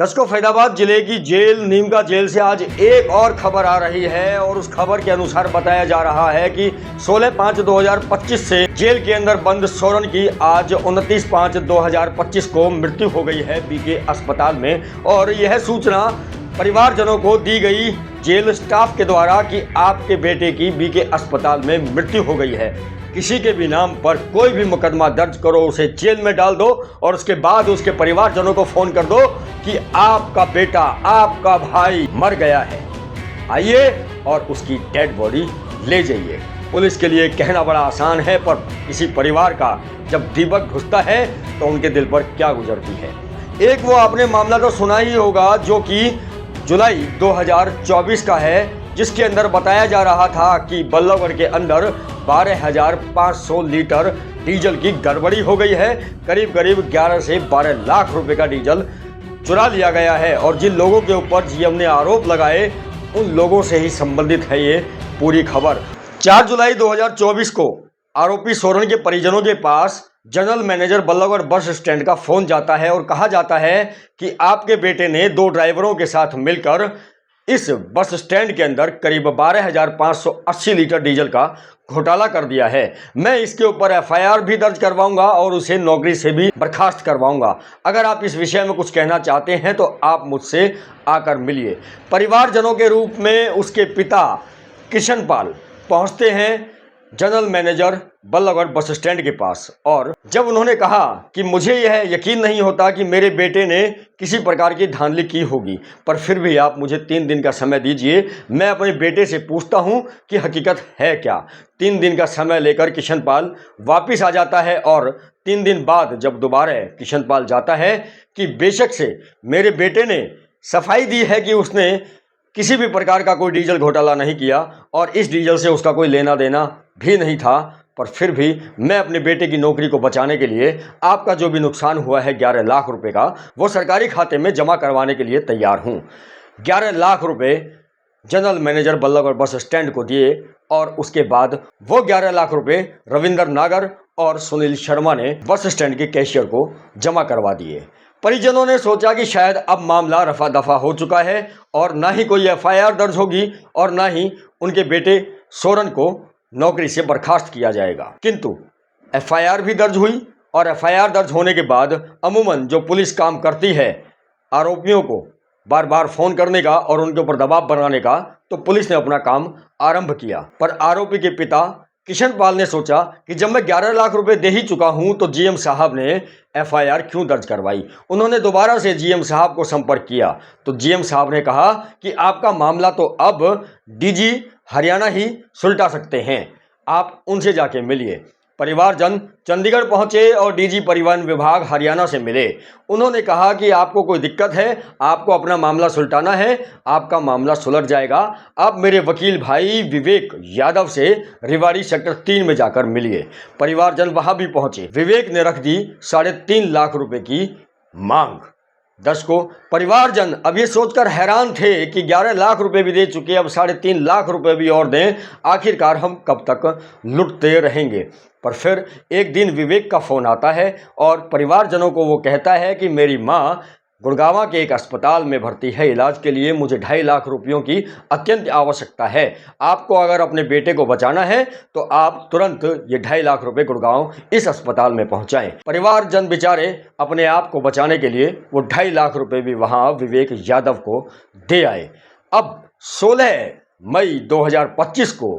दशको फैदाबाद जिले की jail Neemka jail से आज एक और खबर आ रही है और उस खबर के अनुसार बताया जा रहा है कि 16/5/2025 से जेल के अंदर बंद सोरन की आज 29/5/2025 को मृत्यु हो गई है बीके अस्पताल में। और यह सूचना परिवारजनों को दी गई जेल स्टाफ के द्वारा कि आपके बेटे की बीके अस्पताल में मृत्यु हो गई है। किसी के भी नाम पर कोई भी मुकदमा दर्ज करो, उसे जेल में डाल दो और उसके बाद उसके परिवारजनों को फोन कर दो कि आपका बेटा, आपका भाई मर गया है, आइए और उसकी डेड बॉडी ले जाइए। पुलिस के लिए कहना बड़ा आसान है, पर किसी परिवार का जब दीपक घुसता है तो उनके दिल पर क्या गुजरती है। एक वो आपने मामला तो सुना ही होगा जो कि जुलाई 2024 का है, जिसके अंदर बताया जा रहा था कि बल्लभगढ़ के अंदर 12,500 लीटर डीजल की गड़बड़ी हो गई है। करीब 11 से 12 लाख रुपए का डीजल चुरा लिया गया है और जिन लोगों के ऊपर जीएम ने आरोप लगाए उन लोगों से ही संबंधित है ये पूरी खबर। 4 जुलाई 2024 को आरोपी सोरन के परिजनों के पास general manager Ballabhgarh bus stand का फोन जाता है और कहा जाता है कि आपके बेटे ने 2 ड्राइवरों के साथ मिलकर इस बस स्टैंड के अंदर करीब 12,580 लीटर डीजल का घोटाला कर दिया है। मैं इसके ऊपर एफआईआर भी दर्ज करवाऊंगा और उसे नौकरी से भी बर्खास्त करवाऊंगा। अगर आप इस विषय में कुछ कहना चाहते हैं तो आप मुझसे आकर मिलिए। परिवारजनों के रूप में उसके पिता किशन पाल पहुंचते हैं general manager Ballabhgarh bus stand के पास और जब उन्होंने कहा कि मुझे यह यकीन नहीं होता कि मेरे बेटे ने किसी प्रकार की धांधली की होगी, पर फिर भी आप मुझे 3 दिन का समय दीजिए, मैं अपने बेटे से पूछता हूं कि हकीकत है क्या। 3 दिन का समय लेकर किशन पाल वापिस आ जाता है और 3 दिन बाद जब दोबारा किशन पाल जाता है कि बेशक से मेरे बेटे ने सफाई दी है कि उसने किसी भी प्रकार का कोई डीजल घोटाला नहीं किया और इस डीजल से उसका कोई लेना देना भी नहीं था, पर फिर भी मैं अपने बेटे की नौकरी को बचाने के लिए आपका जो भी नुकसान हुआ है 11 लाख रुपए का, वो सरकारी खाते में जमा करवाने के लिए तैयार हूं। 11 लाख रुपए general manager Ballabhgarh bus stand को दिए और उसके बाद वो 11 लाख रुपए रविंद्र नागर और सुनील शर्मा ने बस स्टैंड के कैशियर को जमा करवा दिए। परिजनों ने सोचा कि शायद अब मामला रफा दफा हो चुका है और ना ही कोई एफआईआर दर्ज होगी और ना ही उनके बेटे सोरन को नौकरी से बर्खास्त किया जाएगा, किंतु एफआईआर भी दर्ज हुई और एफआईआर दर्ज होने के बाद अमूमन जो पुलिस काम करती है आरोपियों को बार बार फोन करने का और उनके ऊपर दबाव बनाने का, तो पुलिस ने अपना काम आरंभ किया। पर आरोपी के पिता किशन पाल ने सोचा कि जब मैं 11 लाख रुपए दे ही चुका हूं तो जीएम साहब ने एफआईआर क्यों दर्ज करवाई। उन्होंने दोबारा से जीएम साहब को संपर्क किया तो जीएम साहब ने कहा कि आपका मामला तो अब डीजी हरियाणा ही सुलटा सकते हैं, आप उनसे जाके मिलिए। परिवारजन चंडीगढ़ पहुंचे और डीजी परिवहन विभाग हरियाणा से मिले। उन्होंने कहा कि आपको कोई दिक्कत है, आपको अपना मामला सुलटाना है, आपका मामला सुलझ जाएगा। आप मेरे वकील भाई विवेक यादव से रेवाड़ी सेक्टर 3 में जाकर मिलिए। परिवारजन वहां भी पहुंचे। विवेक ने रख दी 3.5 लाख रुपए की मांग। दर्शकों, परिवारजन अब ये सोचकर हैरान थे कि 11 लाख रुपए भी दे चुके, अब 3.5 लाख रुपए भी और दें, आखिरकार हम कब तक लुटते रहेंगे। पर फिर एक दिन विवेक का फोन आता है और परिवारजनों को वो कहता है कि मेरी माँ गुड़गांव के एक अस्पताल में भर्ती है इलाज के लिए, मुझे 2.5 लाख रुपयों की अत्यंत आवश्यकता है। आपको अगर अपने बेटे को बचाना है तो आप तुरंत ये 2.5 लाख रुपए गुड़गांव इस अस्पताल में पहुंचाएं। परिवारजन बेचारे अपने आप को बचाने के लिए वो 2.5 लाख रुपए भी वहां विवेक यादव को दे आए। अब 16 मई 2025 को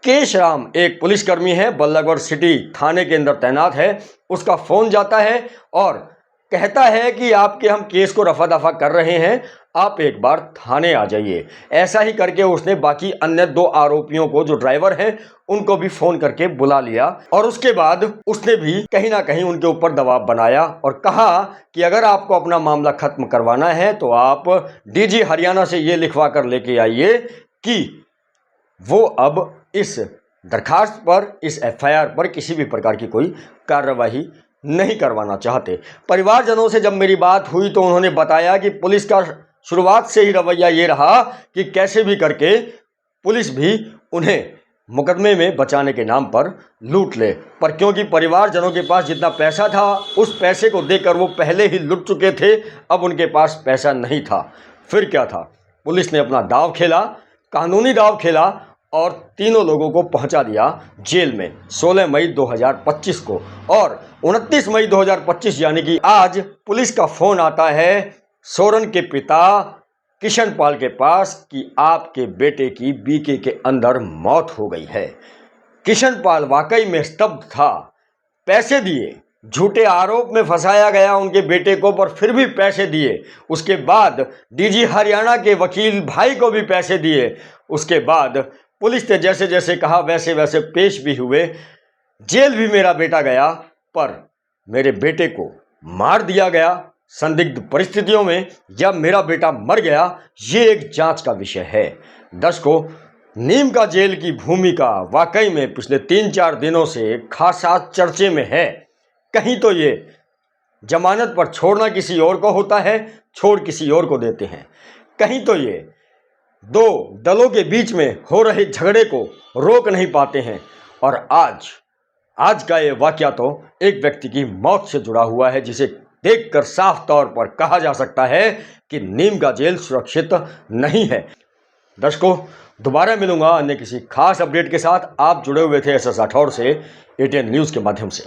केश राम एक पुलिसकर्मी है, बल्लभगढ़ सिटी थाने के अंदर तैनात है, उसका फोन जाता है और कहता है कि आपके हम केस को रफा दफा कर रहे हैं, आप एक बार थाने आ जाइए। ऐसा ही करके उसने बाकी अन्य 2 आरोपियों को जो ड्राइवर हैं उनको भी फोन करके बुला लिया और उसके बाद उसने भी कहीं ना कहीं उनके ऊपर दबाव बनाया और कहा कि अगर आपको अपना मामला खत्म करवाना है तो आप डीजी हरियाणा से ये लिखवा कर लेके आइए कि वो अब इस दरखास्त पर, इस एफआईआर पर किसी भी प्रकार की कोई कार्रवाई नहीं करवाना चाहते। परिवारजनों से जब मेरी बात हुई तो उन्होंने बताया कि पुलिस का शुरुआत से ही रवैया ये रहा कि कैसे भी करके पुलिस भी उन्हें मुकदमे में बचाने के नाम पर लूट ले। पर क्योंकि परिवारजनों के पास जितना पैसा था उस पैसे को देकर वो पहले ही लुट चुके थे, अब उनके पास पैसा नहीं था। फिर क्या था, पुलिस ने अपना दांव खेला, कानूनी दांव खेला और तीनों लोगों को पहुंचा दिया जेल में 16 मई 2025 को। और 29 मई 2025 यानी कि आज पुलिस का फोन आता है सोरेन के पिता किशन पाल के पास कि आपके बेटे की बीके के अंदर मौत हो गई है। किशन पाल वाकई में स्तब्ध था। पैसे दिए, झूठे आरोप में फंसाया गया उनके बेटे को, पर फिर भी पैसे दिए। उसके बाद डीजी हरियाणा के वकील भाई को भी पैसे दिए। उसके बाद पुलिस ने जैसे जैसे कहा वैसे वैसे पेश भी हुए। जेल भी मेरा बेटा गया, पर मेरे बेटे को मार दिया गया संदिग्ध परिस्थितियों में, या मेरा बेटा मर गया, ये एक जांच का विषय है। दर्शकों, नीम का जेल की भूमिका वाकई में पिछले 3-4 दिनों से खासा चर्चे में है। कहीं तो ये जमानत पर छोड़ना किसी और को होता है, छोड़ किसी और को देते हैं। कहीं तो ये दो दलों के बीच में हो रहे झगड़े को रोक नहीं पाते हैं। और आज का ये वाकया तो एक व्यक्ति की मौत से जुड़ा हुआ है, जिसे देखकर साफ तौर पर कहा जा सकता है कि नीम का जेल सुरक्षित नहीं है। दर्शकों, दोबारा मिलूंगा अन्य किसी खास अपडेट के साथ। आप जुड़े हुए थे SS राठौर से ATN न्यूज़ के माध्यम से।